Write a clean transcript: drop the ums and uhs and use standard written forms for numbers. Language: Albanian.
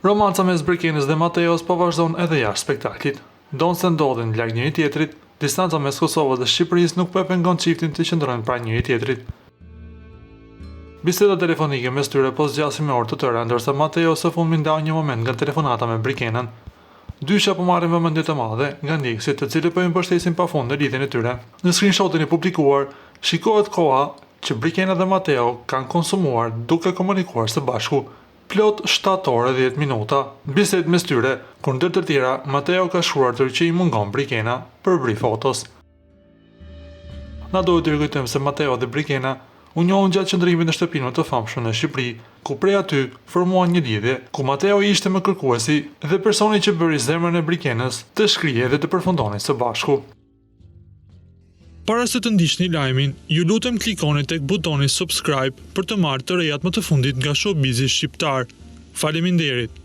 Romanca mes Brikenës dhe Mateos po vazhdon edhe jashtë spektaklit. Donë se ndodhin larg njëri tjetrit, distanca mes Kosovës dhe Shqipërisë nuk po e pengon çiftin të qëndrojnë pranë njëri tjetrit. Biseda telefonike mes tyre po zgjasin me orë të tëra, ndërsa Mateo së fundmi ndau një moment nga telefonata me Brikenën. Dysha po marrin vëmendje të madhe nga ndjekësit, të cilët po i mbështesin pafund në lidhjen e tyre. Në screenshotin e publikuar, shikohet koha që Brikena dhe Mateo kanë konsumuar duke komunikuar së bashku. Plot 7 orë dhe 10 minuta, bisedë mes tyre, kur ndër të tjera, Mateo ka shkruar që i mungon Brikena për bri fotos. Na duhet të rikujtojmë se Mateo dhe Brikena u njohën gjatë qëndrimit në shtëpinë më të famshme në Shqipëri, ku prej aty formuan një lidhje, ku Mateo ishte më kërkuesi dhe personi që bëri zemrën e Brikenës të shkrije dhe të përfundonin së bashku. Para se të ndiqni lajmin, ju lutem klikoni tek butoni subscribe për të marrë të rejat më të fundit nga showbizi shqiptar. Faleminderit.